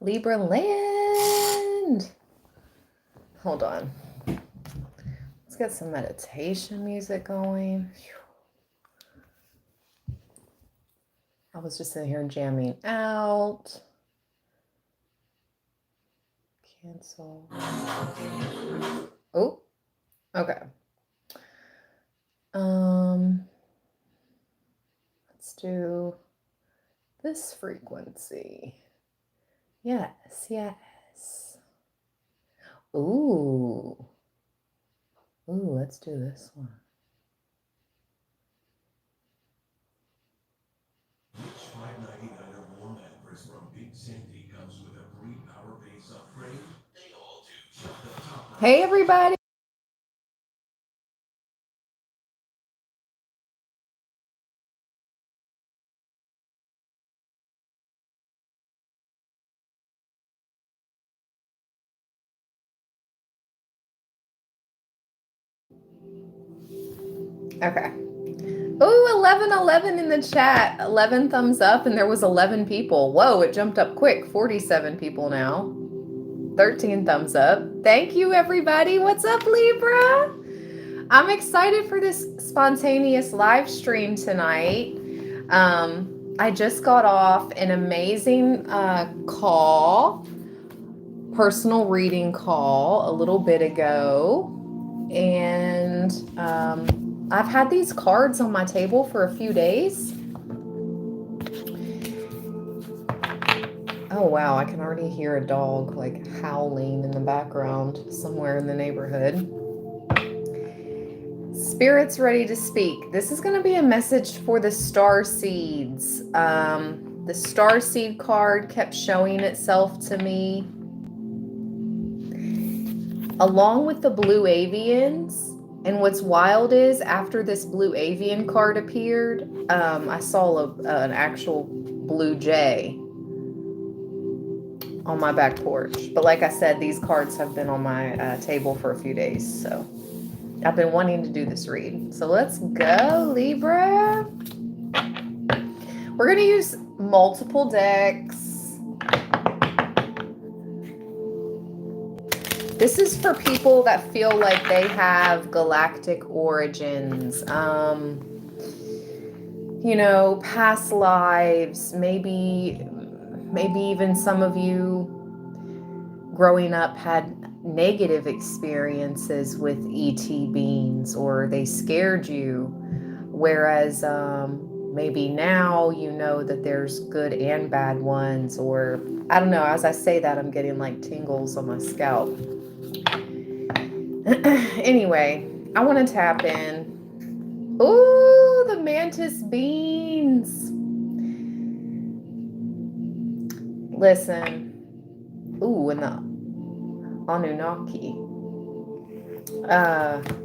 Libra land. Hold on. Let's get some meditation music going. I was just sitting here jamming out. Cancel. Oh, okay. Let's do this frequency. Yes, yes. Ooh, let's do this one. Each $5.99 or more mattress from Big Sandy comes with a free power base upgrade. They all do. Shop the top. Hey, everybody. Okay. Ooh, 11 in the chat. 11 thumbs up, and there was 11 people. Whoa, it jumped up quick. 47 people now. 13 thumbs up. Thank you, everybody. What's up, Libra? I'm excited for this spontaneous live stream tonight. I just got off an amazing call, personal reading call a little bit ago. And I've had these cards on my table for a few days. Oh, wow. I can already hear a dog like howling in the background somewhere in the neighborhood. Spirit's ready to speak. This is going to be a message for the Starseeds. The Starseed card kept showing itself to me along with the blue avians. And what's wild is after this blue avian card appeared, I saw an actual blue jay on my back porch. But like I said, these cards have been on my table for a few days. So I've been wanting to do this read. So let's go, Libra. We're going to use multiple decks. This is for people that feel like they have galactic origins. You know, past lives, maybe even some of you growing up had negative experiences with ET beings, or they scared you, whereas maybe now you know that there's good and bad ones, or I don't know, as I say that I'm getting like tingles on my scalp. Anyway, I want to tap in. Ooh, the mantis beans. Listen. Ooh, and the Anunnaki.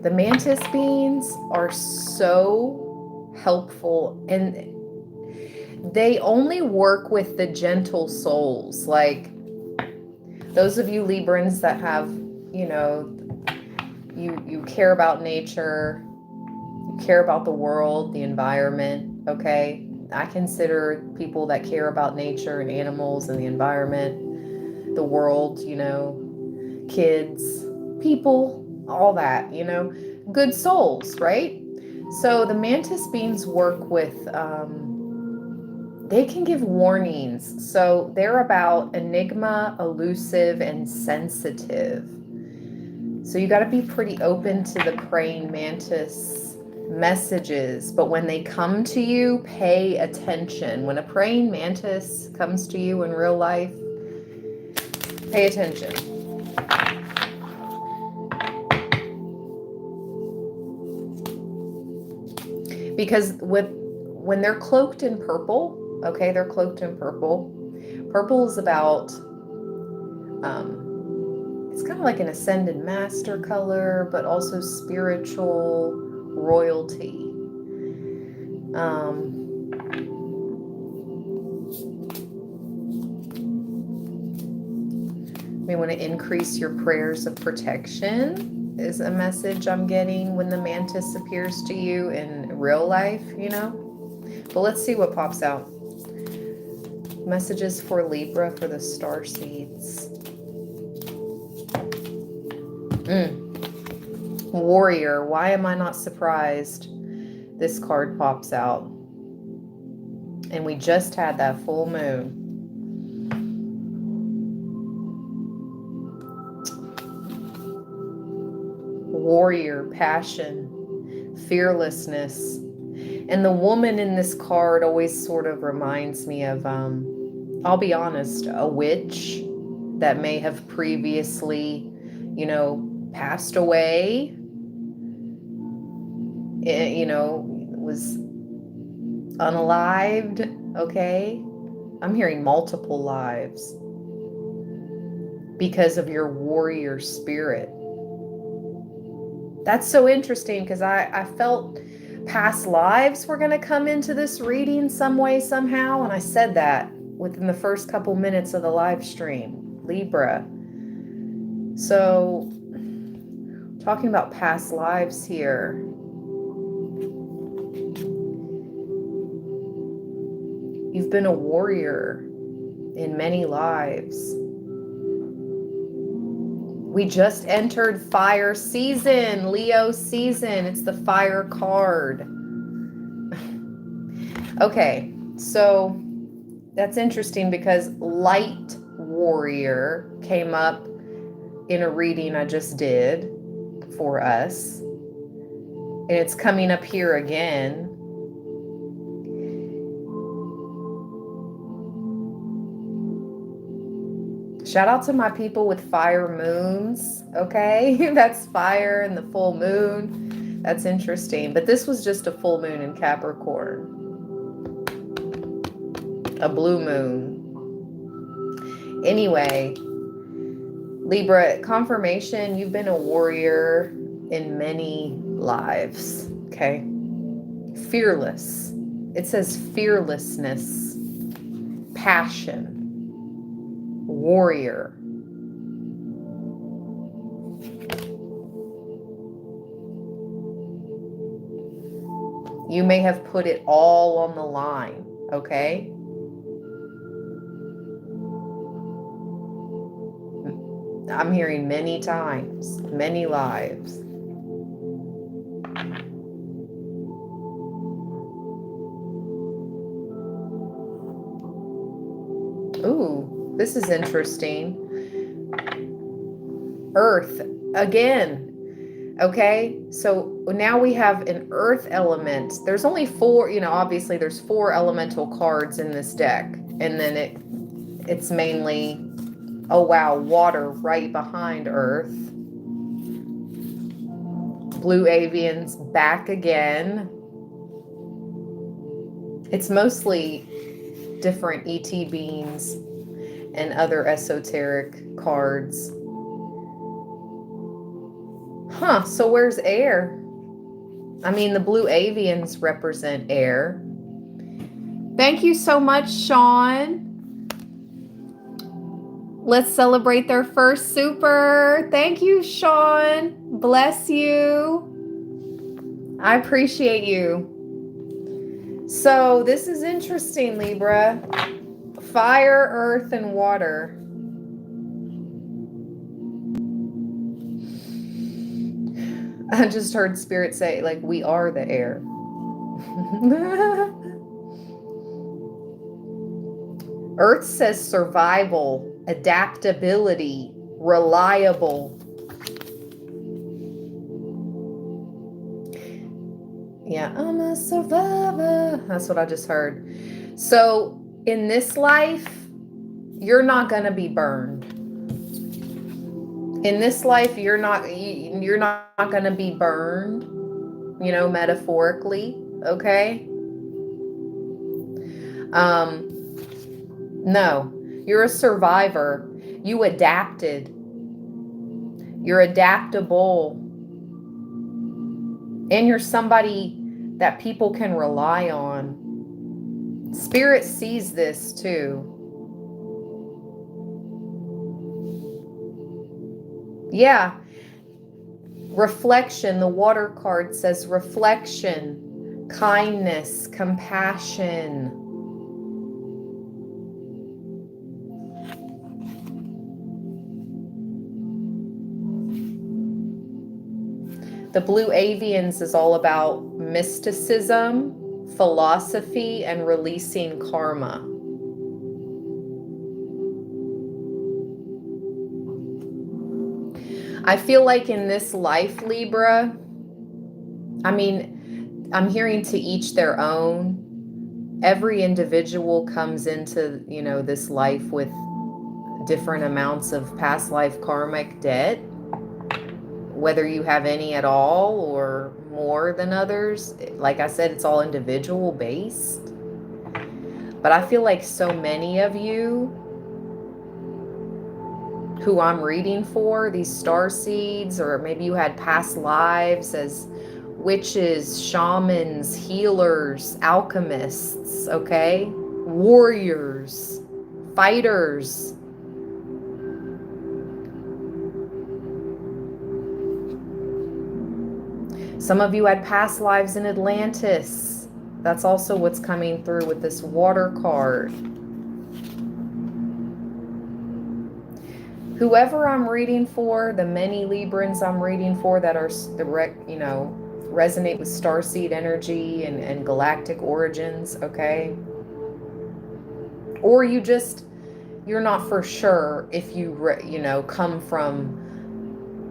The mantis beans are so helpful, and they only work with the gentle souls. Like those of you Librans that have, you know, you care about nature, you care about the world, the environment, okay? I consider people that care about nature and animals and the environment, the world, you know, kids, people, all that, you know, good souls, right? So the mantis beings work with, they can give warnings. So they're about enigma, elusive, and sensitive. So you got to be pretty open to the praying mantis messages. But when they come to you, pay attention. When a praying mantis comes to you in real life, pay attention. Because when they're cloaked in purple, okay, they're cloaked in purple. Purple is about, it's kind of like an ascended master color, but also spiritual royalty. We want to increase your prayers of protection is a message I'm getting when the mantis appears to you in real life, you know. But let's see what pops out. Messages for Libra for the Starseeds. Warrior. Why am I not surprised? This card pops out. And we just had that full moon. Warrior, passion, fearlessness. And the woman in this card always sort of reminds me of, I'll be honest, a witch that may have previously, you know, passed away, you know, was unalived, okay? I'm hearing multiple lives because of your warrior spirit. That's so interesting because I felt past lives were going to come into this reading some way, somehow. And I said that within the first couple minutes of the live stream, Libra. So, talking about past lives here. You've been a warrior in many lives. We just entered fire season, Leo season. It's the fire card. Okay, so that's interesting because light warrior came up in a reading I just did for us. And it's coming up here again. Shout out to my people with fire moons, okay? That's fire and the full moon. That's interesting. But this was just a full moon in Capricorn. A blue moon. Anyway, Libra, confirmation, you've been a warrior in many lives, okay? Fearless. It says fearlessness, passion. Warrior. You may have put it all on the line, okay? I'm hearing many times, many lives. Ooh. This is interesting. Earth again. Okay, so now we have an earth element. There's only 4, you know, obviously there's 4 elemental cards in this deck. And then it's mainly, oh wow, water right behind earth. Blue avians back again. It's mostly different ET beings and other esoteric cards. Huh, so where's air? I mean, the blue avians represent air. Thank you so much, Sean. Let's celebrate their first super. Thank you, Sean. Bless you. I appreciate you. So this is interesting, Libra. Fire, earth, and water. I just heard Spirit say, like, we are the air. Earth says survival, adaptability, reliable. Yeah, I'm a survivor. That's what I just heard. So, in this life, you're not going to be burned. In this life, you're not going to be burned, you know, metaphorically, okay? No, you're a survivor. You adapted. You're adaptable. And you're somebody that people can rely on. Spirit sees this too. Yeah. Reflection. The water card says reflection, kindness, compassion. The blue avians is all about mysticism, philosophy, and releasing karma. I feel like in this life, Libra, I mean, I'm hearing to each their own. Every individual comes into, you know, this life with different amounts of past life karmic debt, whether you have any at all or more than others. Like I said, it's all individual based. But I feel like so many of you who I'm reading for, these starseeds, or maybe you had past lives as witches, shamans, healers, alchemists, okay? Warriors, fighters. Some of you had past lives in Atlantis. That's also what's coming through with this water card. Whoever I'm reading for, the many Librans I'm reading for that are direct, you know, resonate with starseed energy and galactic origins, okay? Or you're not for sure if you, you know, come from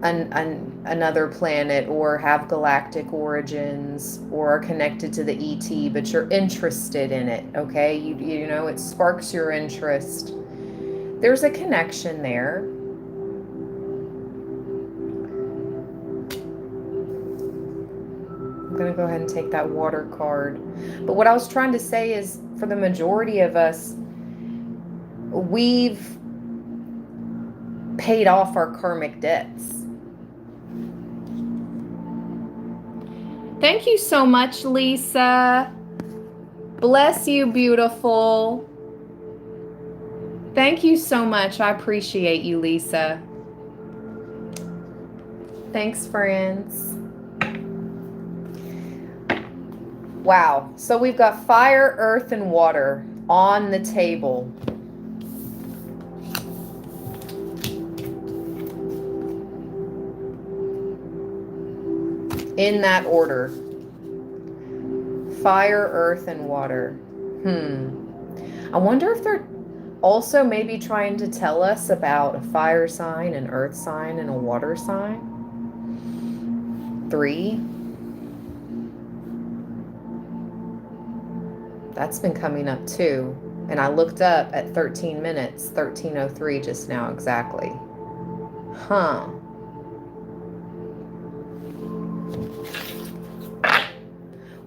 another planet or have galactic origins or are connected to the ET, but you're interested in it, okay? You know, it sparks your interest. There's a connection there. I'm going to go ahead and take that water card. But what I was trying to say is, for the majority of us, we've paid off our karmic debts. Thank you so much, Lisa. Bless you, beautiful. Thank you so much. I appreciate you, Lisa. Thanks, friends. Wow. So we've got fire, earth, and water on the table. In that order. Fire, earth, and water. I wonder if they're also maybe trying to tell us about a fire sign, an earth sign, and a water sign. 3. That's been coming up too. And I looked up at 13 minutes, 13:03 just now exactly.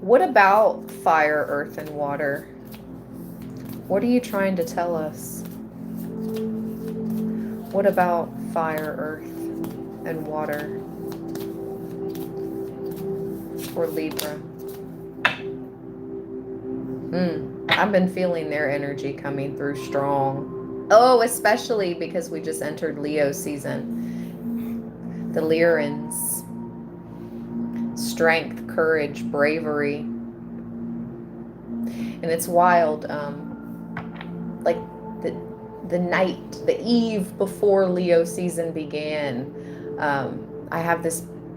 What about fire, earth, and water? What are you trying to tell us? What about fire, earth, and water for Libra? I've been feeling their energy coming through strong. Oh, especially because we just entered Leo season. The Lyrans. Strength, courage, bravery. And it's wild. Like the night, the eve before Leo season began,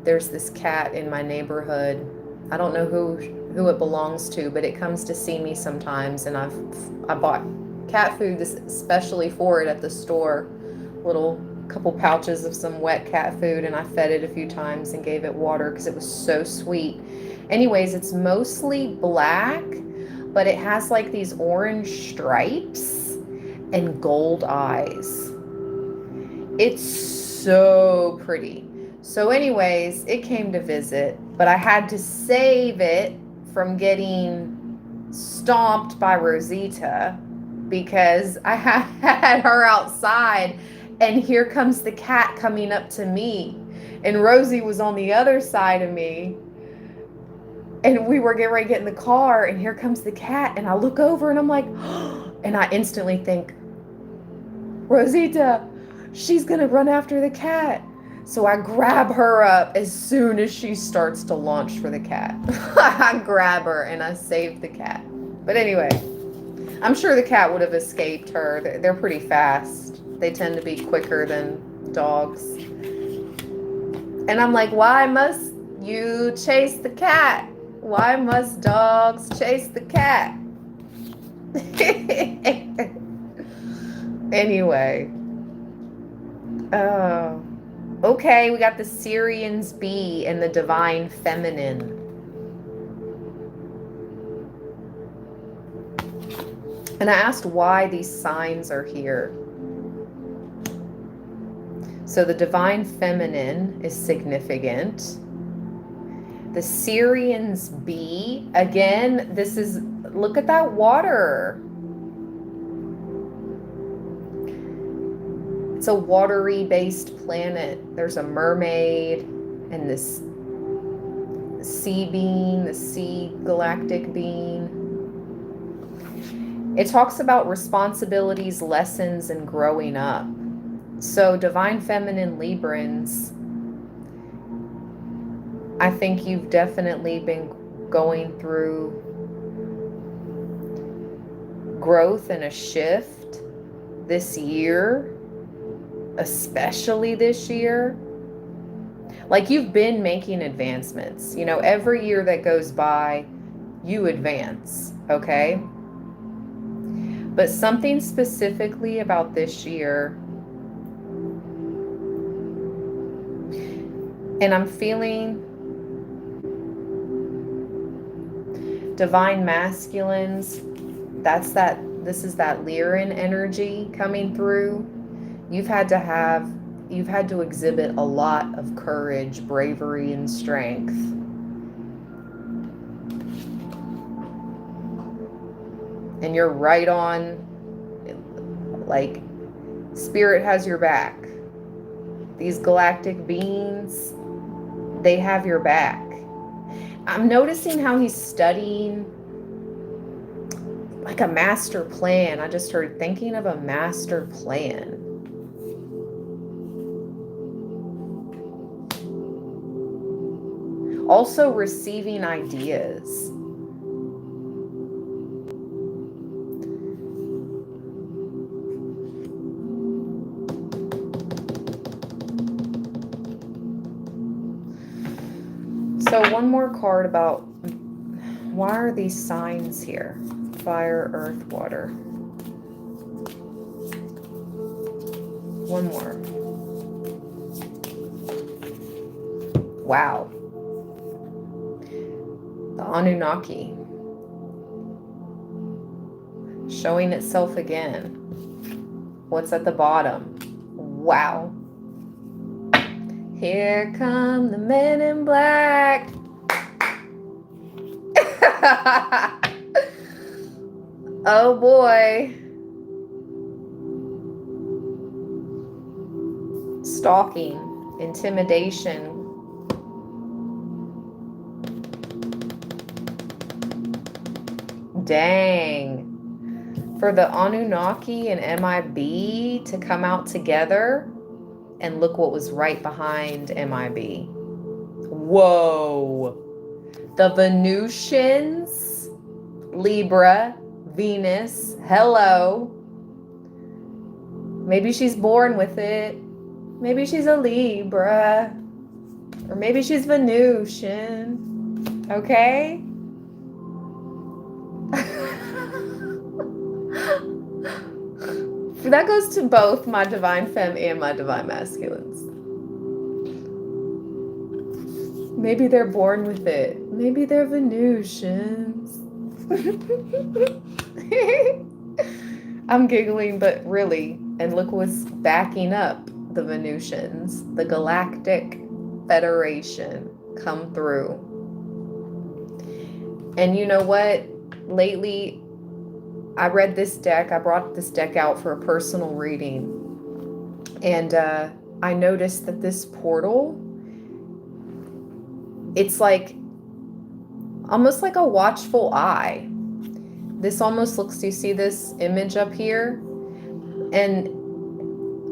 there's this cat in my neighborhood. I don't know who it belongs to, but it comes to see me sometimes, and I bought cat food especially for it at the store. Little couple pouches of some wet cat food, and I fed it a few times and gave it water because it was so sweet. Anyways, it's mostly black, but it has like these orange stripes and gold eyes. It's so pretty. So anyways, it came to visit, but I had to save it from getting stomped by Rosita because I had her outside, and here comes the cat coming up to me, and Rosie was on the other side of me, and we were getting ready to get in the car, and here comes the cat, and I look over and I'm like, and I instantly think, Rosita, she's gonna run after the cat. So I grab her up as soon as she starts to launch for the cat. I grab her and I save the cat. But anyway, I'm sure the cat would have escaped her. They're pretty fast. They tend to be quicker than dogs. And I'm like, why must You chase the cat. Why must dogs chase the cat? Anyway. Oh. Okay, we got the Syrian's bee and the divine feminine. And I asked why these signs are here. So the divine feminine is significant. The Syrian's bee, again, this is, look at that water. It's a watery based planet. There's a mermaid and this sea being, the sea galactic being. It talks about responsibilities, lessons, and growing up. So divine feminine Librans, I think you've definitely been going through growth and a shift this year, especially this year. Like you've been making advancements. You know, every year that goes by, you advance, okay? But something specifically about this year, and I'm feeling divine masculines, this is that Lyran energy coming through. You've had to exhibit a lot of courage, bravery, and strength. And you're right on, like, spirit has your back. These galactic beings, they have your back. I'm noticing how he's studying like a master plan. I just heard thinking of a master plan. Also receiving ideas. So one more card about why are these signs here? Fire, earth, water. One more. Wow. The Anunnaki. Showing itself again. What's at the bottom? Wow. Here come the men in black. Oh boy. Stalking, intimidation. Dang. For the Anunnaki and MIB to come out together, and look what was right behind MIB. Whoa. The Venusians, Libra, Venus, hello. Maybe she's born with it. Maybe she's a Libra. Or maybe she's Venusian. Okay? That goes to both my divine femme and my divine masculines. Maybe they're born with it. Maybe they're Venusians. I'm giggling, but really, and look what's backing up the Venusians. The Galactic Federation come through. And you know what? Lately, I read this deck. I brought this deck out for a personal reading. And I noticed that this portal, it's like almost like a watchful eye. This almost looks, do you see this image up here? And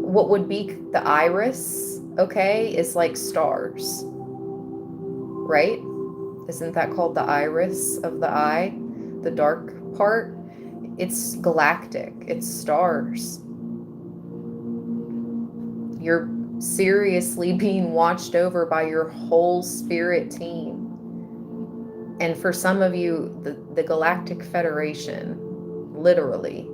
what would be the iris, okay, is like stars, right? Isn't that called the iris of the eye? The dark part? It's galactic. It's stars. You're seriously being watched over by your whole spirit team. And for some of you, the Galactic Federation, literally.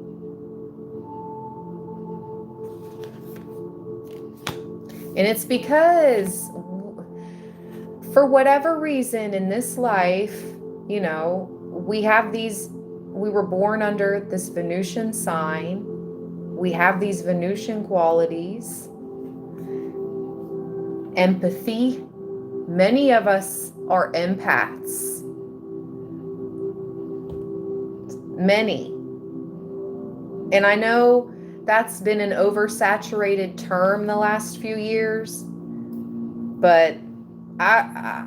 And it's because for whatever reason in this life, you know, we were born under this Venusian sign. We have these Venusian qualities. Empathy. Many of us are empaths. Many. And I know that's been an oversaturated term the last few years, but I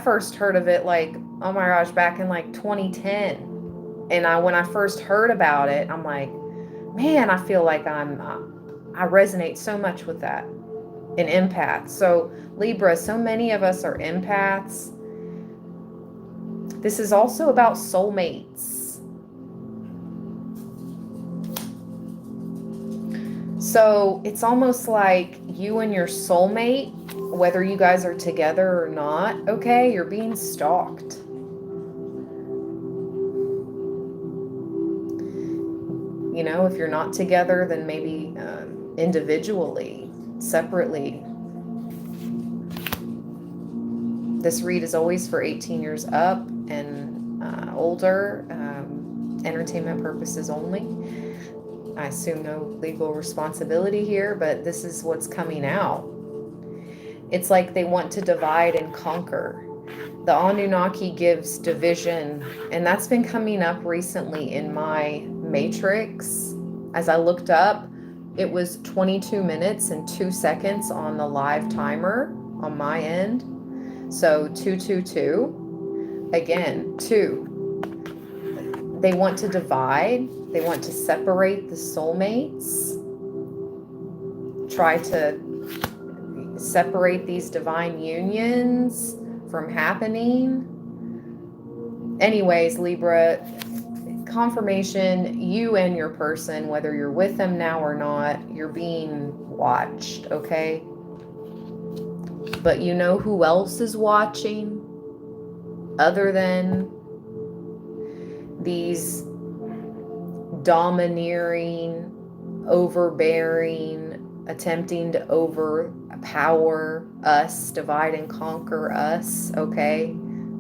first heard of it like, oh my gosh, back in like 2010. And when I first heard about it, I'm like, man, I feel like I resonate so much with that. An empath. So Libra, so many of us are empaths. This is also about soulmates. So it's almost like you and your soulmate, whether you guys are together or not, okay, you're being stalked. You know, if you're not together, then maybe individually, separately. This read is always for 18 years up and older, entertainment purposes only. I assume no legal responsibility here, but this is what's coming out. It's like they want to divide and conquer. The Anunnaki gives division, and that's been coming up recently in my matrix. As I looked up, it was 22 minutes and 2 seconds on the live timer on my end. So 222, again, 2. They want to divide. They want to separate the soulmates. Try to separate these divine unions from happening. Anyways, Libra, confirmation, you and your person, whether you're with them now or not, you're being watched, okay? But you know who else is watching other than these domineering, overbearing, attempting to overpower us, divide and conquer us, okay?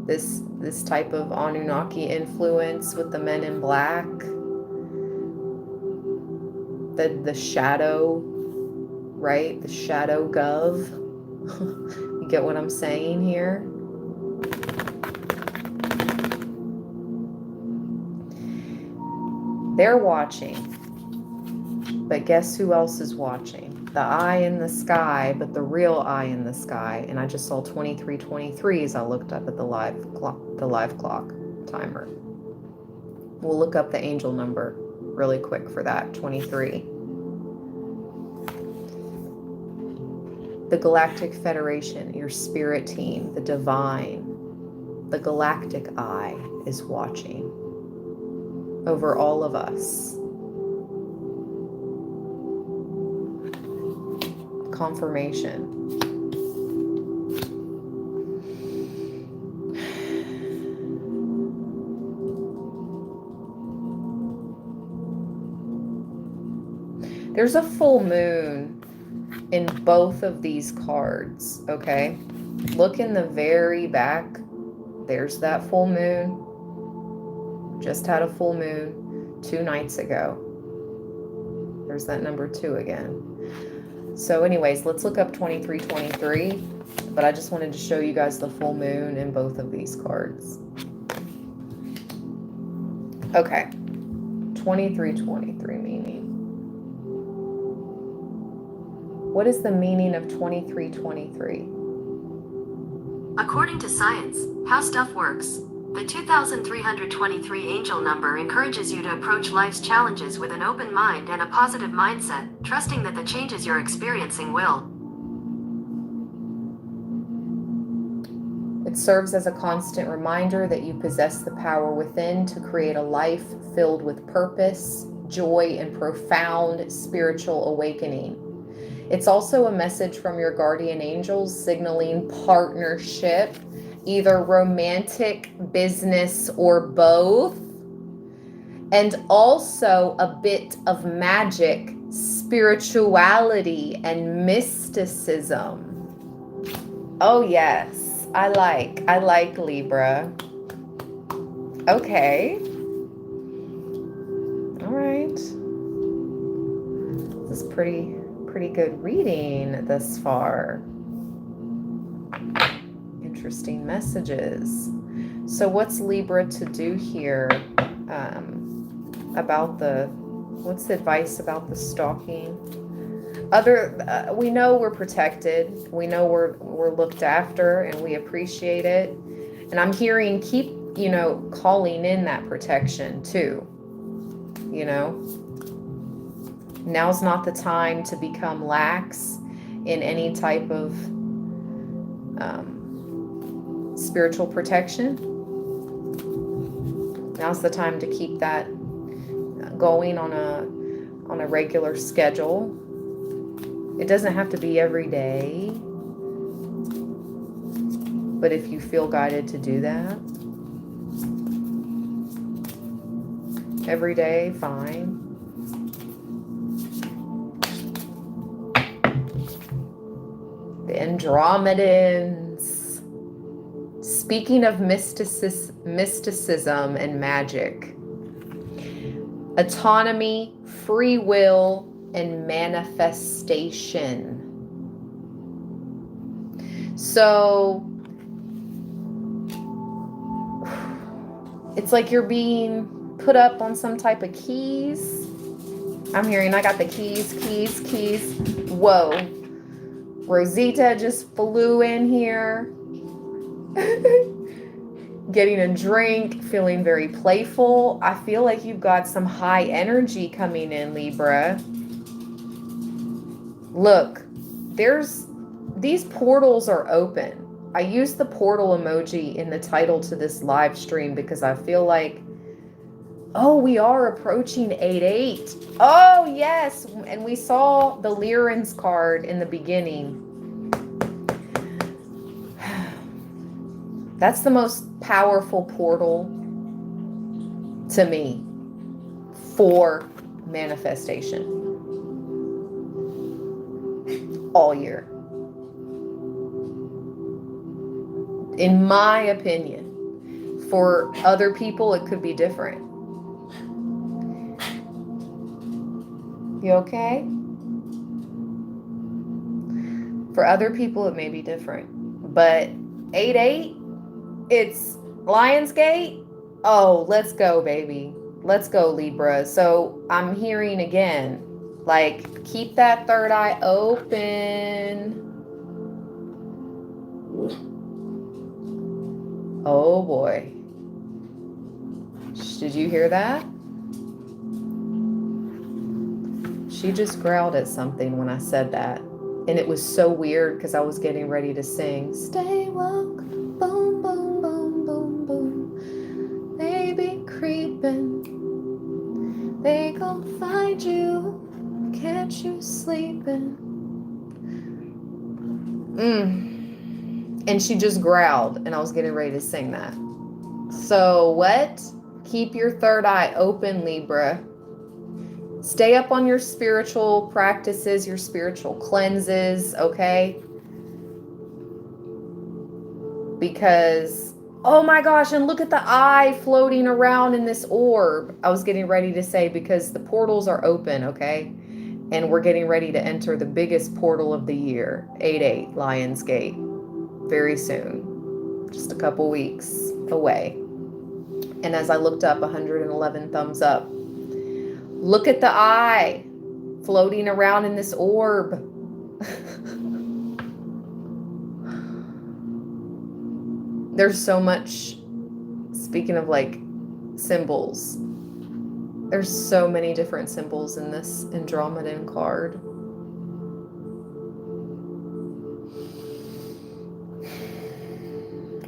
This type of Anunnaki influence with the men in black, the shadow, right? The shadow gov. You get what I'm saying here? They're watching, but guess who else is watching? The eye in the sky, but the real eye in the sky. And I just saw 2323 as I looked up at the live clock timer. We'll look up the angel number really quick for that, 23. The Galactic Federation, your spirit team, the divine, the galactic eye is watching over all of us. Confirmation. There's a full moon in both of these cards, okay? Look in the very back. There's that full moon. Just had a full moon 2 nights ago. There's that number 2 again. So anyways, let's look up 2323. But I just wanted to show you guys the full moon in both of these cards. Okay. 2323 meaning. What is the meaning of 2323? According to science, how stuff works, the 2323 angel number encourages you to approach life's challenges with an open mind and a positive mindset, trusting that the changes you're experiencing will. It serves as a constant reminder that you possess the power within to create a life filled with purpose, joy, and profound spiritual awakening. It's also a message from your guardian angels signaling partnership, either romantic, business, or both. And also a bit of magic, spirituality, and mysticism. Oh yes, I like Libra. Okay. All right. This is pretty good reading thus far. Interesting messages. So what's Libra to do here? About what's the advice about the stalking? We know we're protected. We know we're looked after, and we appreciate it. And I'm hearing keep, calling in that protection too. Now's not the time to become lax in any type of spiritual protection. Now's the time to keep that going on a regular schedule. It doesn't have to be every day, but if you feel guided to do that every day, fine. The Andromedans. Speaking of mysticism and magic, autonomy, free will, and manifestation. So it's like you're being put up on some type of keys. I'm hearing I got the keys. Whoa. Rosita just flew in here. Getting a drink, feeling very playful. I feel like you've got some high energy coming in, Libra. Look, these portals are open. I used the portal emoji in the title to this live stream because I feel like, oh, we are approaching 8/8. Oh, yes. And we saw the Lyran's card in the beginning. That's the most powerful portal to me for manifestation all year. In my opinion. For other people, it could be different. You okay? For other people, it may be different. But 8/8, it's Lionsgate. Oh, let's go, baby. Let's go, Libra. So I'm hearing again, like, keep that third eye open. Oh, boy. Did you hear that? She just growled at something when I said that. And it was so weird because I was getting ready to sing. Stay woke, boom, boom, boom, boom, boom. Baby creeping. They gon' find you, catch you sleeping. And she just growled and I was getting ready to sing that. So what? Keep your third eye open, Libra. Stay up on your spiritual practices, your spiritual cleanses, okay? Because, oh my gosh, and look at the eye floating around in this orb. I was getting ready to say because the portals are open, okay? And we're getting ready to enter the biggest portal of the year, 8/8, Lionsgate, very soon. Just a couple weeks away. And as I looked up, 111 thumbs up. Look at the eye floating around in this orb. There's so much, speaking of like symbols, there's so many different symbols in this Andromedan card.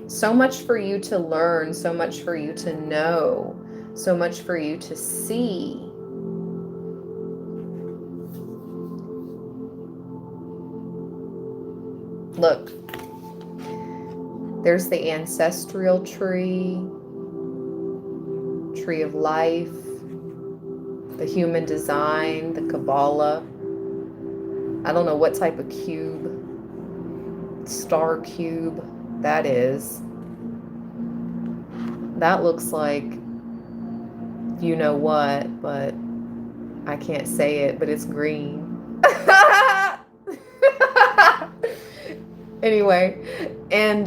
So much for you to learn, so much for you to know, so much for you to see. Look, there's the ancestral tree, tree of life, the human design, the Kabbalah. I don't know what type of cube, star cube that is. That looks like you know what, but I can't say it, but it's green. Anyway, and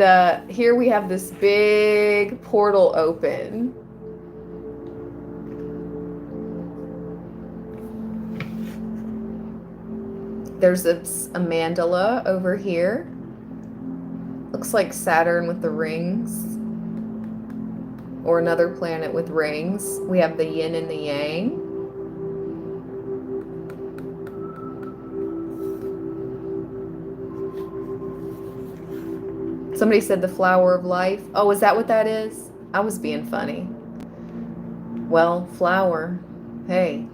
here we have this big portal open. There's a mandala over here. Looks like Saturn with the rings. Or another planet with rings. We have the yin and the yang. Somebody said the flower of life. Oh, is that what that is? I was being funny. Well, flower. Hey.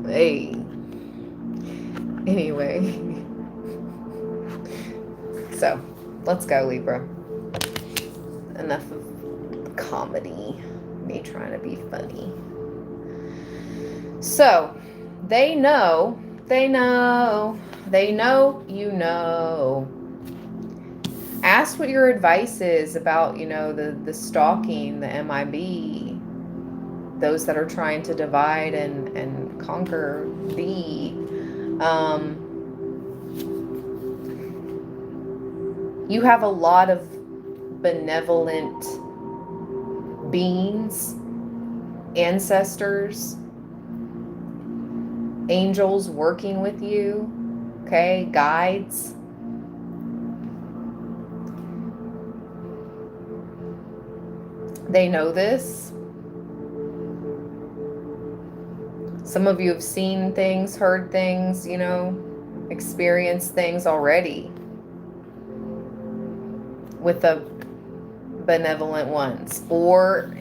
Hey. Anyway. So, let's go, Libra. Enough of comedy. Me trying to be funny. So, they know, you know. Ask what your advice is about, you know, the stalking, the MIB, those that are trying to divide and conquer thee. You have a lot of benevolent beings, ancestors, angels working with you, okay, guides. They know this. Some of you have seen things, heard things, you know, experienced things already with the benevolent ones. Or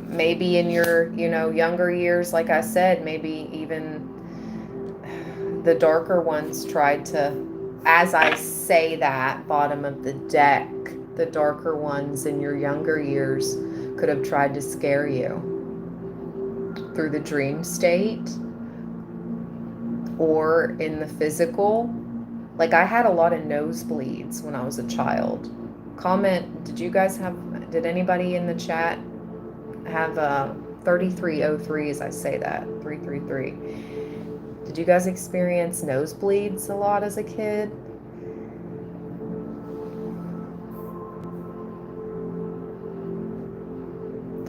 maybe in your, you know, younger years, like I said, maybe even the darker ones tried to, as I say that, bottom of the deck, the darker ones in your younger years could have tried to scare you through the dream state or in the physical. Like, I had a lot of nosebleeds when I was a child. Comment, did anybody in the chat have 3303 as I say that, 333. Did you guys experience nosebleeds a lot as a kid?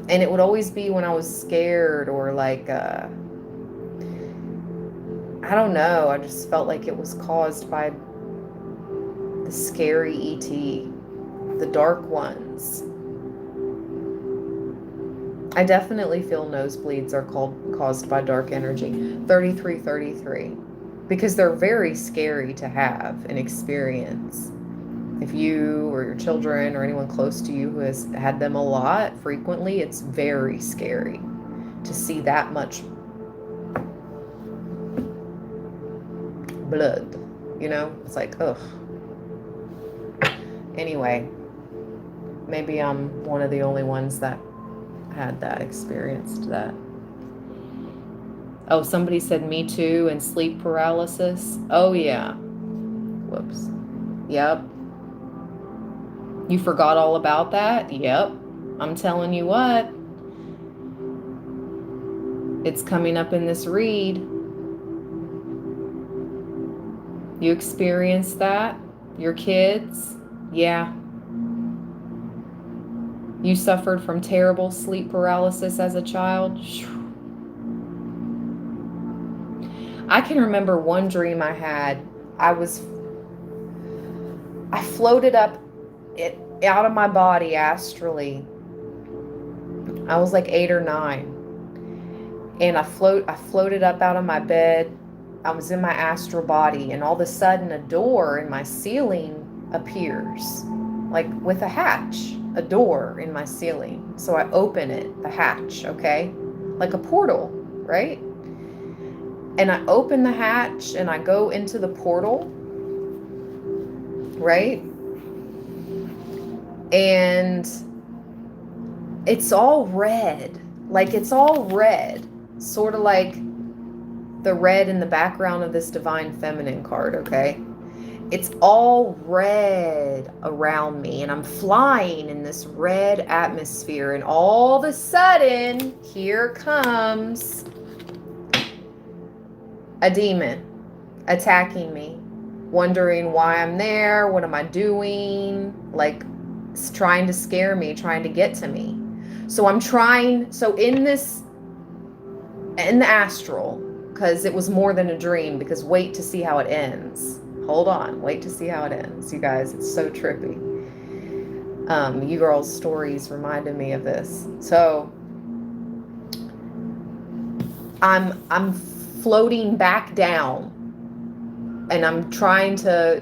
And it would always be when I was scared or like, I don't know, I just felt like it was caused by the scary ET, the dark ones. I definitely feel nosebleeds are caused by dark energy. 3333. Because they're very scary to have and experience. If you or your children or anyone close to you who has had them a lot, frequently, it's very scary to see that much blood, you know? It's like, ugh. Anyway, maybe I'm one of the only ones that had that, experienced that. Oh, somebody said me too, and sleep paralysis. Oh, yeah. Whoops. Yep. You forgot all about that? Yep. I'm telling you what. It's coming up in this read. You experienced that? Your kids? Yeah. You suffered from terrible sleep paralysis as a child? I can remember one dream I had. I floated up out of my body astrally. I was like 8 or 9. And I floated up out of my bed. I was in my astral body, and all of a sudden a door in my ceiling appears, like with a hatch, a door in my ceiling. So I open it, the hatch, okay? Like a portal, right? And I open the hatch and I go into the portal. right? And it's all red. Like, it's all red. Sort of like the red in the background of this Divine Feminine card, okay? It's all red around me, and I'm flying in this red atmosphere, and all of a sudden, here comes a demon attacking me, wondering why I'm there, what am I doing, like trying to scare me, trying to get to me. So in the astral, because it was more than a dream, because wait to see how it ends. Hold on, wait to see how it ends, you guys. It's so trippy. You girls' stories reminded me of this. So I'm floating back down, and I'm trying to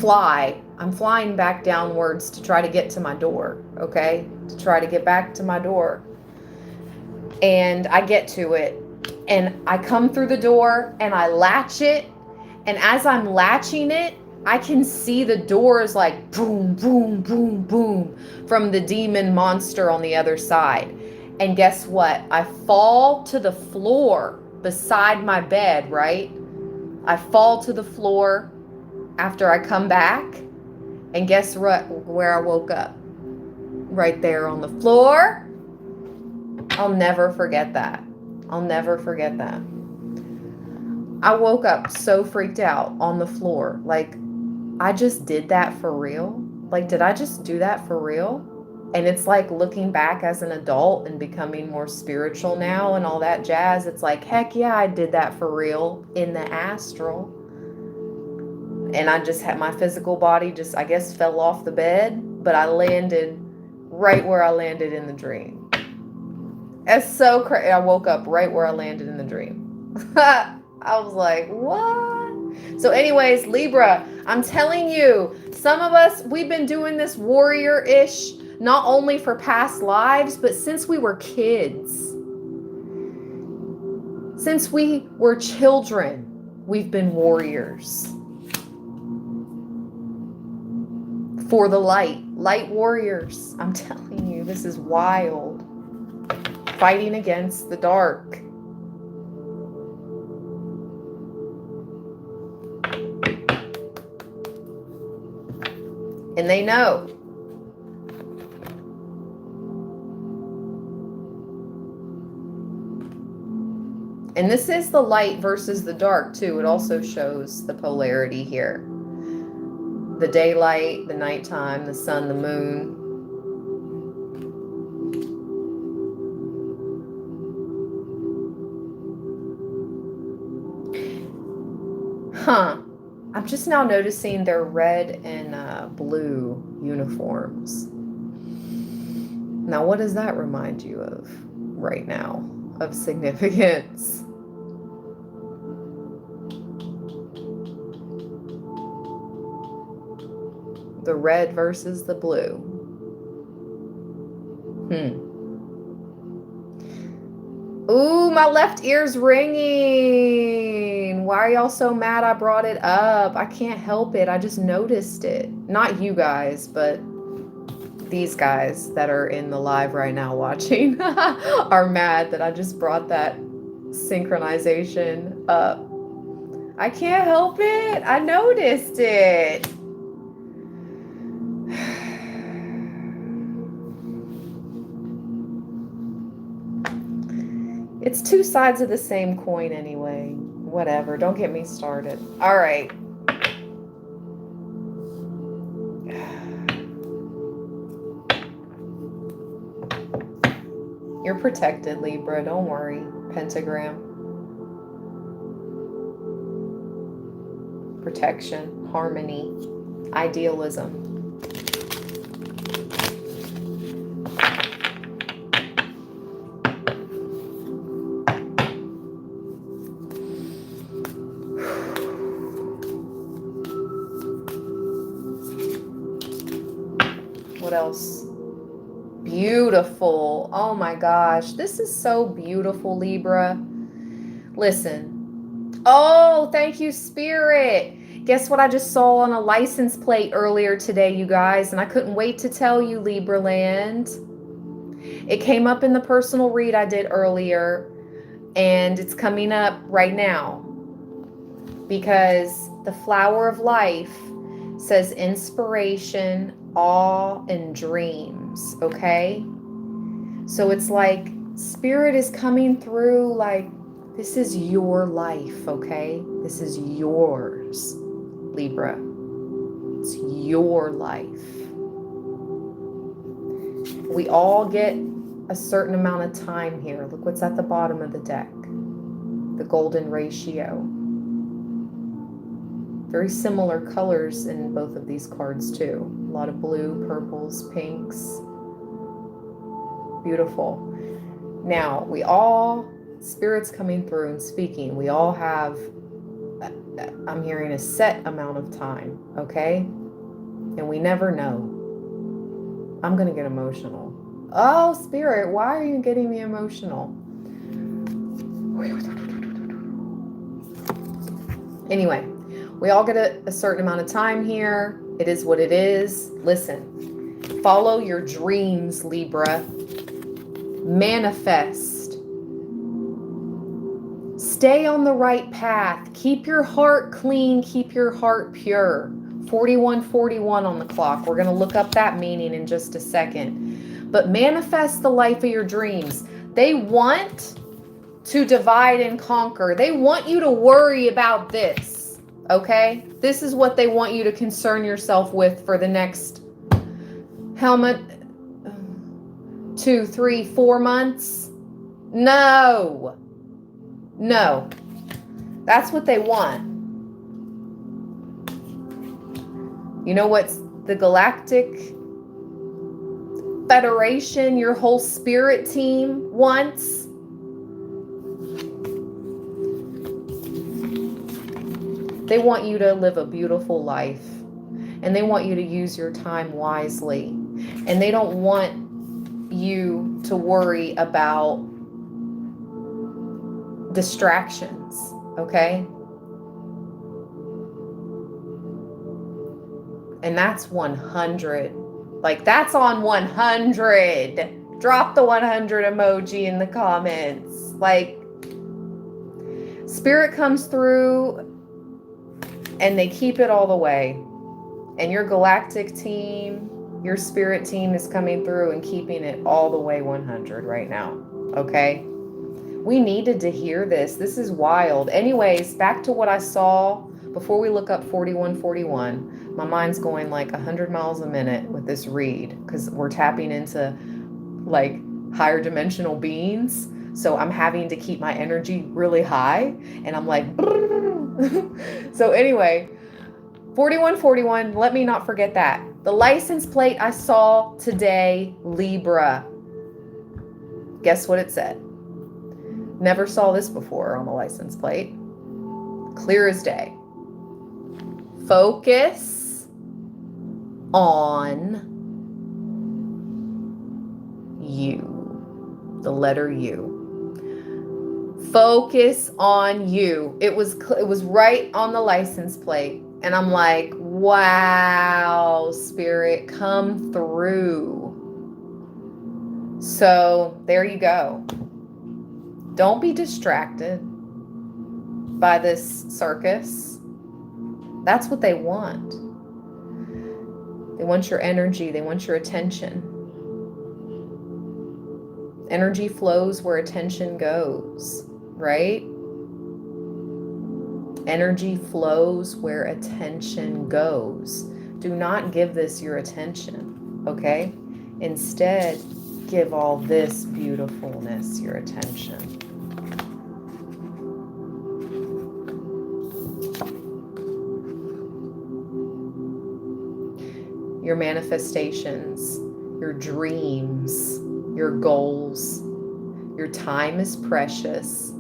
fly. I'm flying back downwards to try to get to my door, okay? To try to get back to my door. And I get to it, and I come through the door, and I latch it, and as I'm latching it, I can see the doors like boom, boom, boom, boom from the demon monster on the other side. And guess what? I fall to the floor beside my bed, right? I fall to the floor after I come back, and guess what? Where I woke up? Right there on the floor. I'll never forget that. I'll never forget that. I woke up so freaked out on the floor. Like, I just did that for real? Like, did I just do that for real? And it's like looking back as an adult and becoming more spiritual now and all that jazz. It's like, heck yeah, I did that for real in the astral. And I just had my physical body just, I guess, fell off the bed, but I landed right where I landed in the dream. It's so crazy. I woke up right where I landed in the dream. I was like, what? So anyways, Libra, I'm telling you, some of us, we've been doing this warrior-ish, not only for past lives, but since we were kids. Since we were children, we've been warriors. For the light warriors. I'm telling you, this is wild. Fighting against the dark. And they know. And this is the light versus the dark too. It also shows the polarity here. The daylight, the nighttime, the sun, the moon. Huh. I'm just now noticing their red and blue uniforms. Now, what does that remind you of right now, of significance? The red versus the blue. Ooh, my left ear's ringing. Why are y'all so mad I brought it up? I can't help it. I just noticed it. Not you guys, but these guys that are in the live right now watching are mad that I just brought that synchronization up. I can't help it. I noticed it. It's two sides of the same coin anyway. Whatever. Don't get me started. All right. You're protected, Libra. Don't worry. Pentagram. Protection. Harmony. Idealism. What else? Beautiful. Oh my gosh. This is so beautiful, Libra. Listen. Oh, thank you, Spirit. Guess what I just saw on a license plate earlier today, you guys? And I couldn't wait to tell you, Libra land. It came up in the personal read I did earlier, and it's coming up right now. Because the flower of life says inspiration, awe, and dreams, okay? So it's like spirit is coming through like, this is your life, okay? This is yours, Libra. It's your life. We all get a certain amount of time here. Look what's at the bottom of the deck. The golden ratio. Very similar colors in both of these cards too. A lot of blue, purples, pinks. Beautiful. Now, we all, spirit's coming through and speaking. We all have, I'm hearing a set amount of time, okay? And we never know. I'm going to get emotional. Oh, spirit, why are you getting me emotional? Anyway, we all get a certain amount of time here. It is what it is. Listen, follow your dreams, Libra. Manifest. Stay on the right path. Keep your heart clean. Keep your heart pure. 4141 on the clock. We're going to look up that meaning in just a second. But manifest the life of your dreams. They want to divide and conquer. They want you to worry about this. Okay? This is what they want you to concern yourself with for the next helmet 2, 3, 4 months. No. That's what they want. You know what's the Galactic Federation, your whole spirit team wants? They want you to live a beautiful life, and they want you to use your time wisely, and they don't want you to worry about distractions, okay? And that's 100. Like, that's on 100. Drop the 100 emoji in the comments. Like, spirit comes through and they keep it all the way. And your galactic team, your spirit team is coming through and keeping it all the way 100 right now. Okay? We needed to hear this. This is wild. Anyways, back to what I saw before we look up 4141. My mind's going like 100 miles a minute with this read because we're tapping into like higher dimensional beings. So I'm having to keep my energy really high, and I'm like, so anyway, 4141, let me not forget that. The license plate I saw today, Libra. Guess what it said? Never saw this before on the license plate. Clear as day. Focus on you. The letter U. Focus on you. It was right on the license plate. And I'm like, wow, spirit, come through. So there you go. Don't be distracted by this circus. That's what they want. They want your energy. They want your attention. Energy flows where attention goes, right? Energy flows where attention goes. Do not give this your attention, okay? Instead, give all this beautifulness your attention. Your manifestations, your dreams, your goals, your time is precious.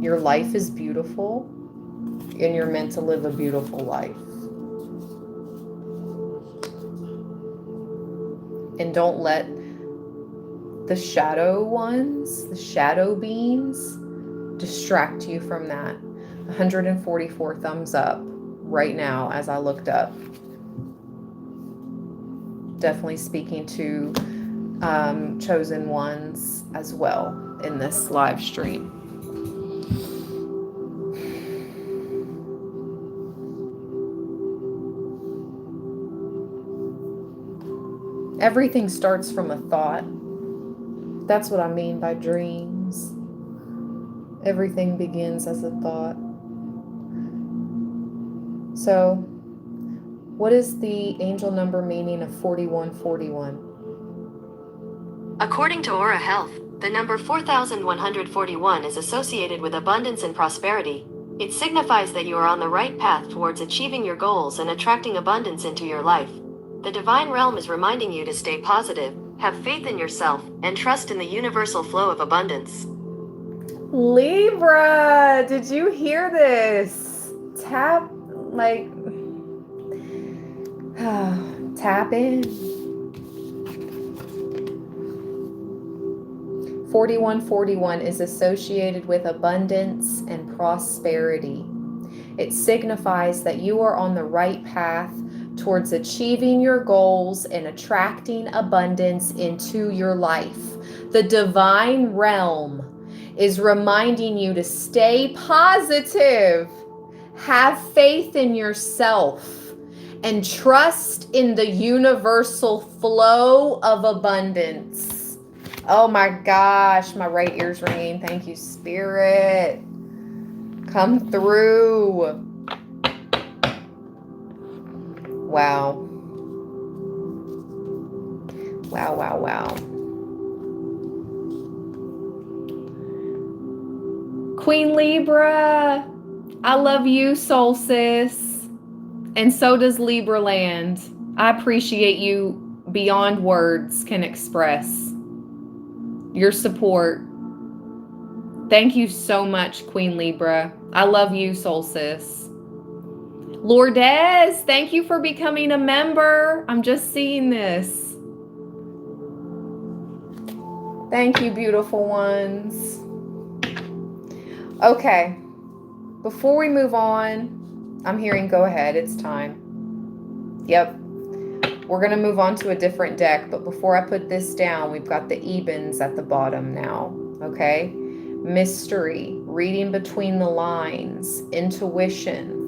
Your life is beautiful, and you're meant to live a beautiful life. And don't let the shadow ones, the shadow beings, distract you from that. 144 thumbs up right now as I looked up. Definitely speaking to chosen ones as well in this live stream. Everything starts from a thought. That's what I mean by dreams. Everything begins as a thought. So, what is the angel number meaning of 4141? According to Aura Health, the number 4141 is associated with abundance and prosperity. It signifies that you are on the right path towards achieving your goals and attracting abundance into your life. The divine realm is reminding you to stay positive, have faith in yourself, and trust in the universal flow of abundance. Libra, did you hear this? Tap, like, tap in. 4141 is associated with abundance and prosperity. It signifies that you are on the right path towards achieving your goals and attracting abundance into your life. The divine realm is reminding you to stay positive, have faith in yourself, and trust in the universal flow of abundance. Oh my gosh, my right ear's ringing. Thank you, Spirit. Come through. Wow. Wow, wow, wow. Queen Libra, I love you, soul sis. And so does Libra land. I appreciate you beyond words can express. Your support. Thank you so much, Queen Libra. I love you, soul sis. Lourdes, thank you for becoming a member. I'm just seeing this. Thank you, beautiful ones. Okay, before we move on, I'm hearing go ahead, it's time. Yep, we're gonna move on to a different deck, but before I put this down, we've got the Ebens at the bottom now, okay? Mystery, reading between the lines, intuition.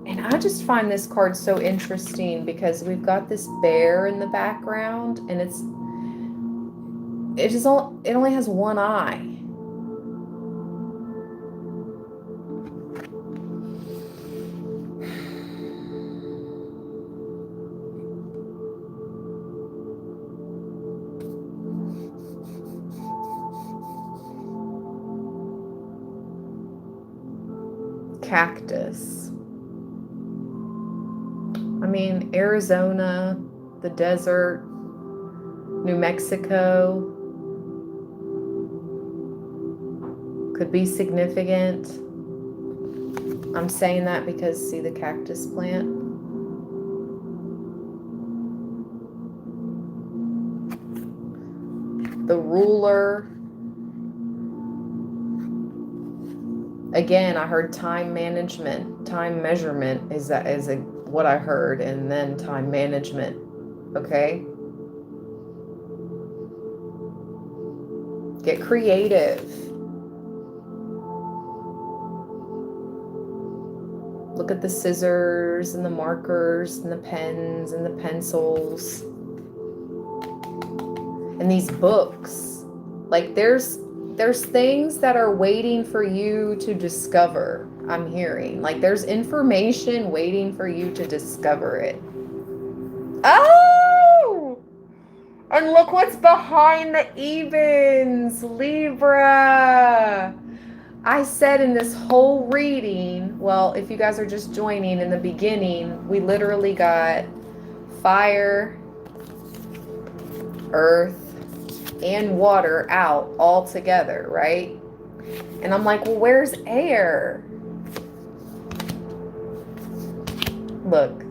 And I just find this card so interesting because we've got this bear in the background and it only has one eye. Cactus. I mean, Arizona, the desert, New Mexico could be significant. I'm saying that because see the cactus plant? The ruler. Again, I heard time management, time measurement is what I heard, and then time management. Okay? Get creative. Look at the scissors and the markers and the pens and the pencils. And these books. Like there's things that are waiting for you to discover. I'm hearing like there's information waiting for you to discover it. Oh! And look what's behind the Ebens, Libra. I said in this whole reading, well, if you guys are just joining in the beginning, we literally got fire, earth, and water out all together, right? And I'm like, well, where's air? Look,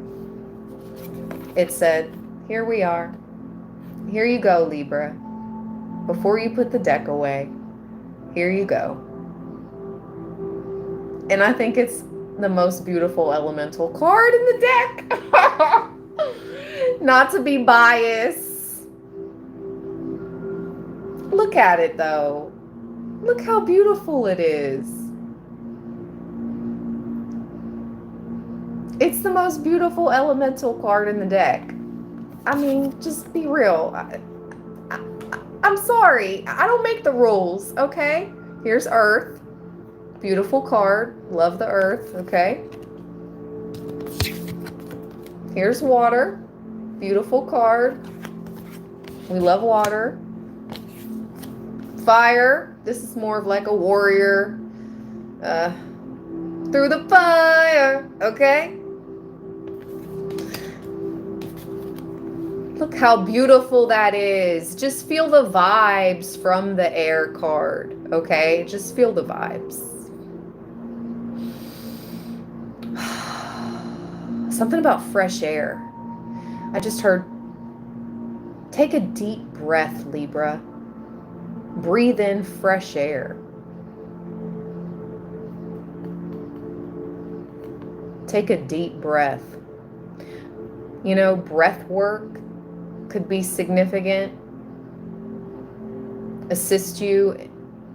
it said, here we are. Here you go, Libra. Before you put the deck away, Here you go. And I think it's the most beautiful elemental card in the deck. Not to be biased. Look at it though. Look how beautiful it is. It's the most beautiful elemental card in the deck. I mean, just be real. I'm sorry. I don't make the rules, okay? Here's Earth. Beautiful card. Love the Earth, okay? Here's Water. Beautiful card. We love water. Fire. This is more of like a warrior. Through the fire, okay? Look how beautiful that is. Just feel the vibes from the air card, okay? Just feel the vibes. Something about fresh air. I just heard, take a deep breath, Libra. Breathe in fresh air. Take a deep breath. You know, breath work could be significant. Assist you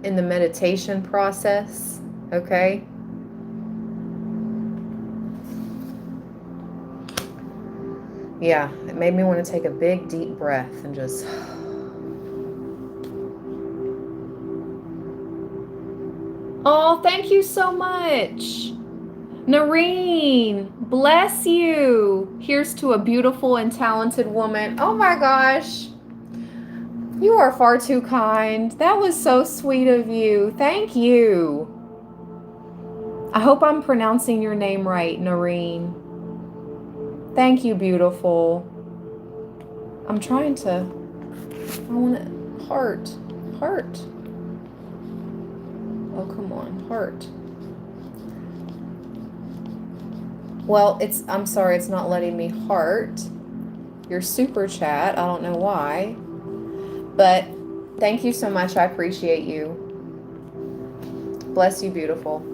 in the meditation process, okay? Yeah, it made me want to take a big deep breath and just... Oh, thank you so much. Noreen, bless you. Here's to a beautiful and talented woman. Oh my gosh. You are far too kind. That was so sweet of you. Thank you. I hope I'm pronouncing your name right, Noreen. Thank you, beautiful. I'm trying to... I want to... Heart. Heart. Oh, come on. Heart. Well, I'm sorry, it's not letting me heart your super chat. I don't know why. But thank you so much. I appreciate you. Bless you, beautiful.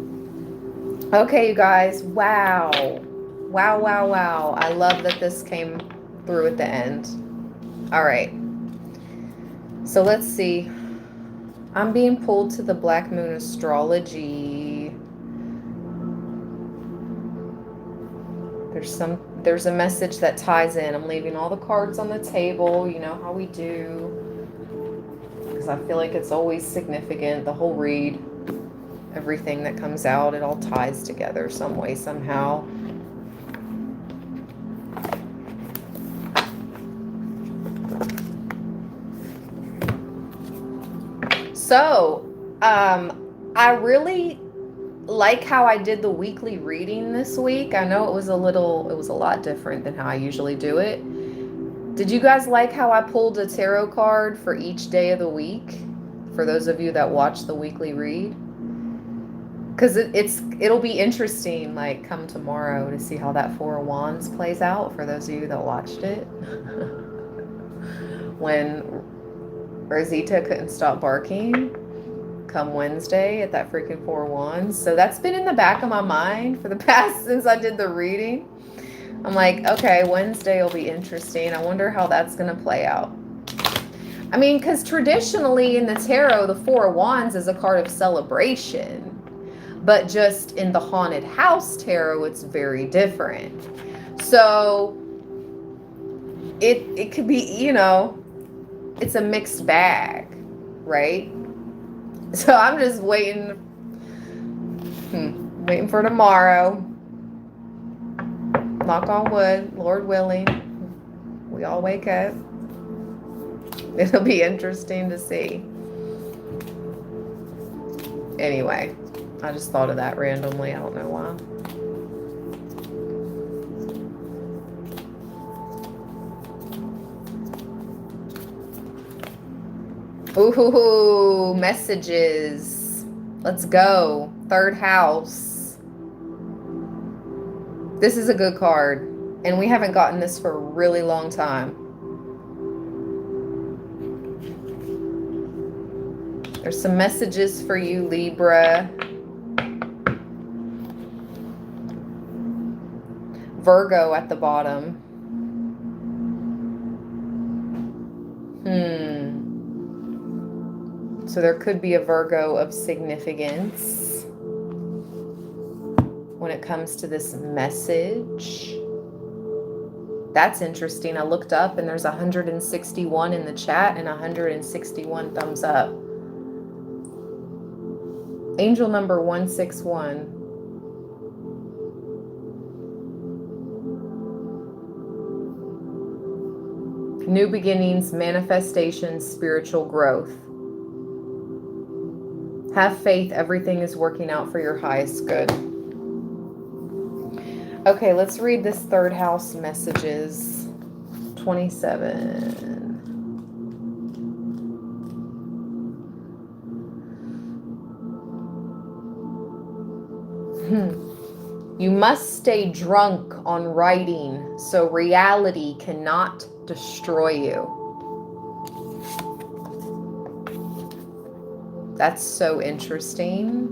Okay, you guys. Wow. Wow, wow, wow. I love that this came through at the end. All right. So let's see. I'm being pulled to the Black Moon Astrology. There's a message that ties in. I'm leaving all the cards on the table. You know how we do. Because I feel like it's always significant. The whole read, everything that comes out, it all ties together some way, somehow. So, I really like how I did the weekly reading this week. I know it was a lot different than how I usually do it. Did you guys like how I pulled a tarot card for each day of the week? For those of you that watch the weekly read? Because it'll be interesting, like, come tomorrow to see how that Four of Wands plays out for those of you that watched it. When Rosita couldn't stop barking come Wednesday at that freaking Four of Wands. So that's been in the back of my mind for the past since I did the reading. I'm like, okay, Wednesday will be interesting. I wonder how that's going to play out. I mean, because traditionally in the tarot, the Four of Wands is a card of celebration. But just in the Haunted House tarot, it's very different. So it could be, you know, it's a mixed bag, right? So I'm just waiting for tomorrow. Knock on wood, Lord willing, we all wake up. It'll be interesting to see. Anyway, I just thought of that randomly. I don't know why. Ooh, messages. Let's go. Third house. This is a good card. And we haven't gotten this for a really long time. There's some messages for you, Libra. Virgo at the bottom. So there could be a Virgo of significance when it comes to this message. That's interesting. I looked up and there's 161 in the chat and 161 thumbs up. Angel number 161. New beginnings, manifestations, spiritual growth. Have faith, everything is working out for your highest good. Okay, let's read this third house messages. 27. You must stay drunk on writing so reality cannot destroy you. That's so interesting.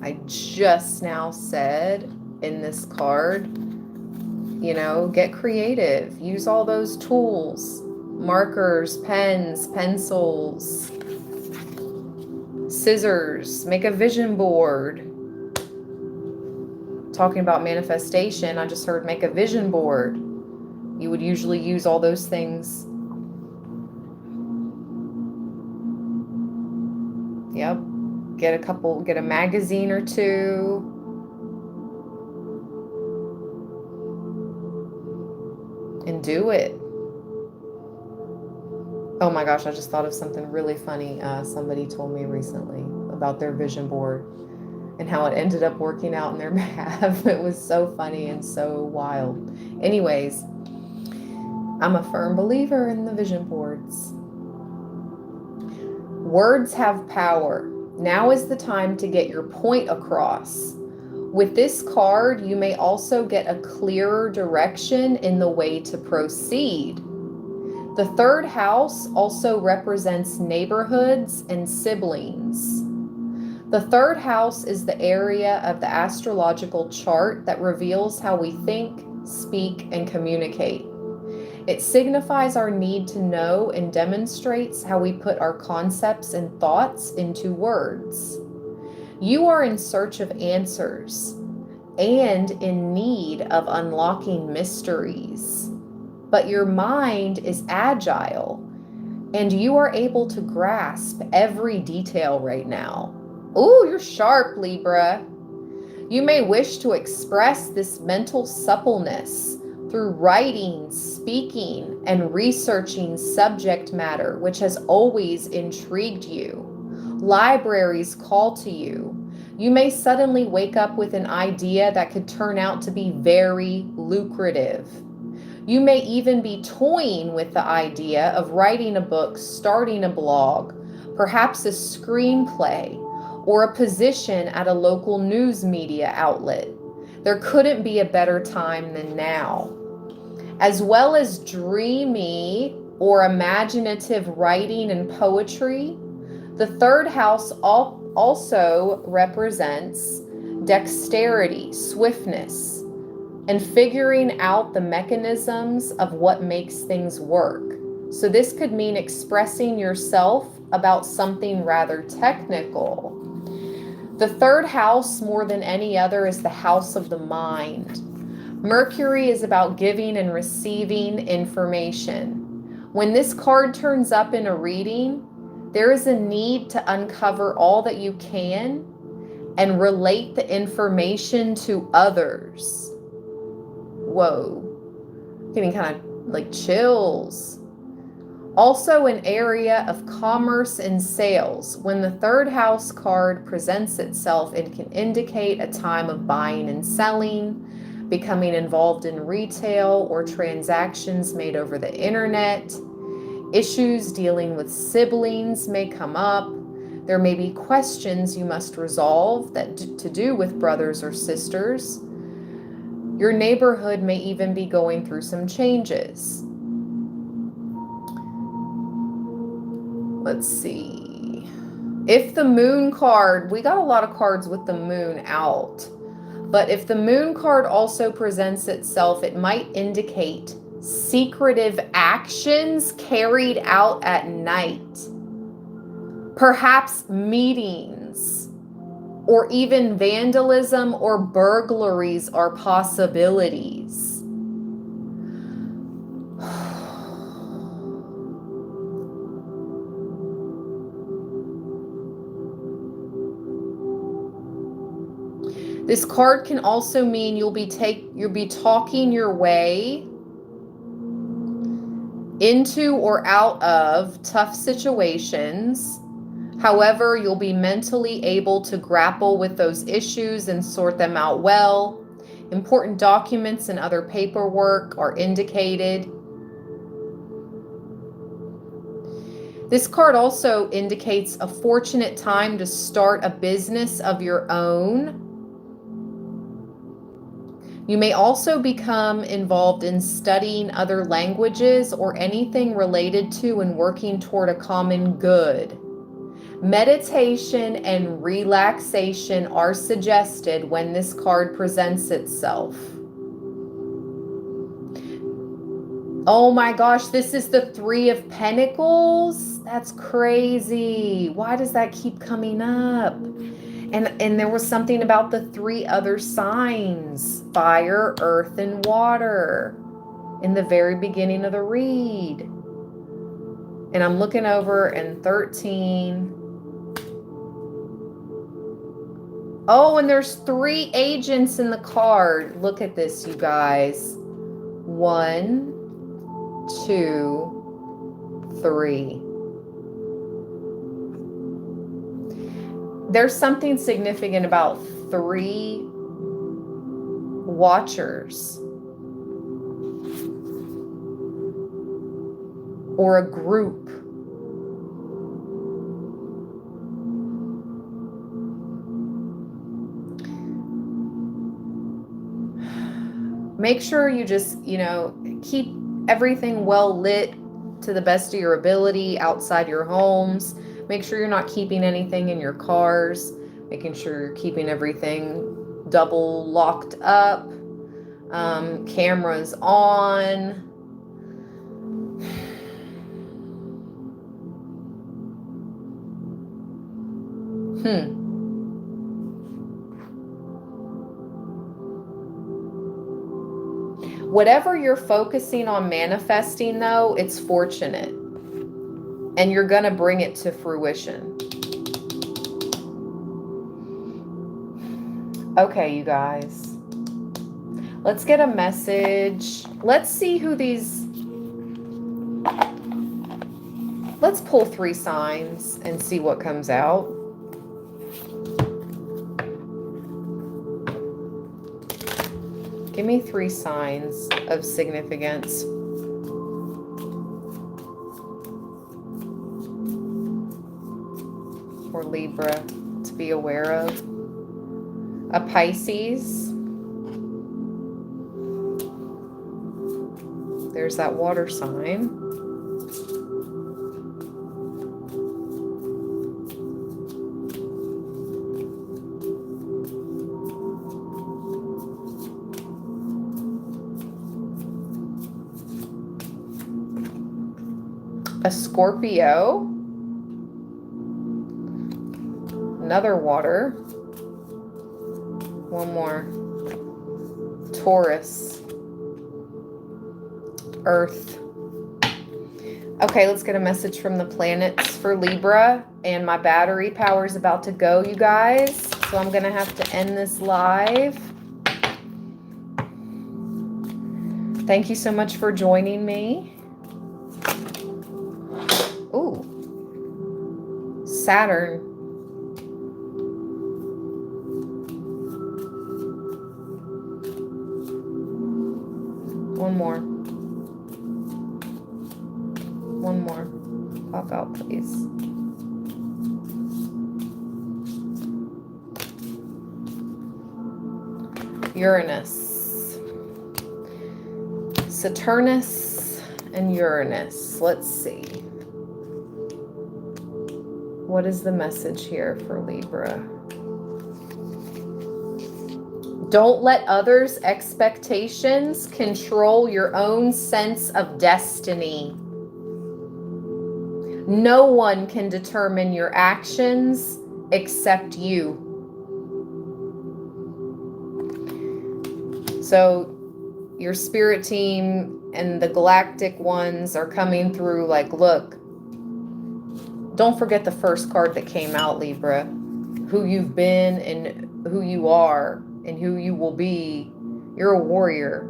I just now said in this card, you know, get creative. Use all those tools. Markers, pens, pencils, scissors. Make a vision board. Talking about manifestation, I just heard make a vision board. You would usually use all those things. Yep. Get a magazine or two. And do it. Oh my gosh, I just thought of something really funny. Somebody told me recently about their vision board and how it ended up working out in their behalf. It was so funny and so wild. Anyways, I'm a firm believer in the vision boards. Words have power. Now is the time to get your point across. With this card, you may also get a clearer direction in the way to proceed. The third house also represents neighborhoods and siblings. The third house is the area of the astrological chart that reveals how we think, speak, and communicate. It signifies our need to know and demonstrates how we put our concepts and thoughts into words. You are in search of answers and in need of unlocking mysteries, but your mind is agile and you are able to grasp every detail right now. Ooh, you're sharp, Libra. You may wish to express this mental suppleness through writing, speaking, and researching subject matter which has always intrigued you. Libraries call to you. You may suddenly wake up with an idea that could turn out to be very lucrative. You may even be toying with the idea of writing a book, starting a blog, perhaps a screenplay, or a position at a local news media outlet. There couldn't be a better time than now. As well as dreamy or imaginative writing and poetry, the third house also represents dexterity, swiftness, and figuring out the mechanisms of what makes things work. So this could mean expressing yourself about something rather technical. The third house, more than any other, is the house of the mind. Mercury is about giving and receiving information. When this card turns up in a reading, there is a need to uncover all that you can and relate the information to others. Whoa, getting kind of like chills. Also an area of commerce and sales. When the third house card presents itself, it can indicate a time of buying and selling, becoming involved in retail or transactions made over the internet. Issues dealing with siblings may come up. There may be questions you must resolve that to do with brothers or sisters. Your neighborhood may even be going through some changes. Let's see. If the moon card, we got a lot of cards with the moon out, but if the moon card also presents itself, it might indicate secretive actions carried out at night. Perhaps meetings, or even vandalism or burglaries are possibilities. This card can also mean you'll be talking your way into or out of tough situations. However, you'll be mentally able to grapple with those issues and sort them out well. Important documents and other paperwork are indicated. This card also indicates a fortunate time to start a business of your own. You may also become involved in studying other languages or anything related to and working toward a common good. Meditation and relaxation are suggested when this card presents itself. Oh my gosh, this is the Three of Pentacles. That's crazy. Why does that keep coming up? And there was something about the three other signs, fire, earth, and water, in the very beginning of the read. And I'm looking over and 13. Oh, and there's 3 agents in the card. Look at this, you guys. 1, 2, 3. There's something significant about 3 watchers or a group. Make sure you just, keep everything well lit to the best of your ability outside your homes. Make sure you're not keeping anything in your cars, making sure you're keeping everything double locked up, cameras on. Whatever you're focusing on manifesting, though, it's fortunate. And you're going to bring it to fruition. Okay, you guys. Let's get a message. Let's see who these... Let's pull 3 signs and see what comes out. Give me 3 signs of significance. For Libra to be aware of. A Pisces. There's that water sign. A Scorpio. Another water. One more. Taurus. Earth. Okay, let's get a message from the planets for Libra. And my battery power is about to go, you guys. So I'm going to have to end this live. Thank you so much for joining me. Ooh. Saturn. One more. One more. Pop out, please. Uranus. Saturnus and Uranus. Let's see. What is the message here for Libra? Don't let others' expectations control your own sense of destiny. No one can determine your actions except you. So your spirit team and the galactic ones are coming through like, look, don't forget the first card that came out, Libra. Who you've been and who you are and who you will be. You're a warrior.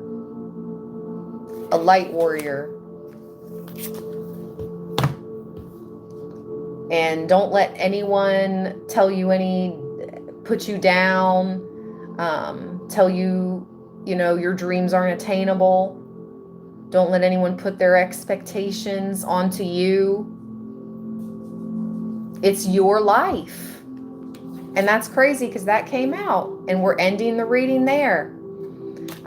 A light warrior. And don't let anyone tell you put you down, tell you, your dreams aren't attainable. Don't let anyone put their expectations onto you. It's your life. And that's crazy because that came out and we're ending the reading there.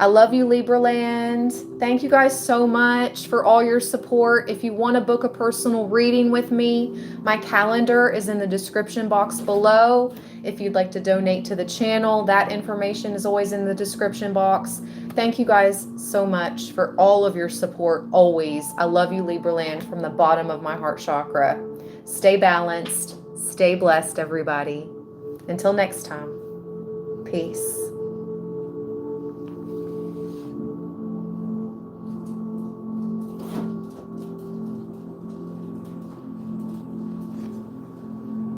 I love you, Libra land. Thank you guys so much for all your support. If you want to book a personal reading with me, my calendar is in the description box below. If you'd like to donate to the channel, that information is always in the description box. Thank you guys so much for all of your support always. I love you, Libra land, from the bottom of my heart chakra. Stay balanced. Stay blessed, everybody. Until next time. Peace.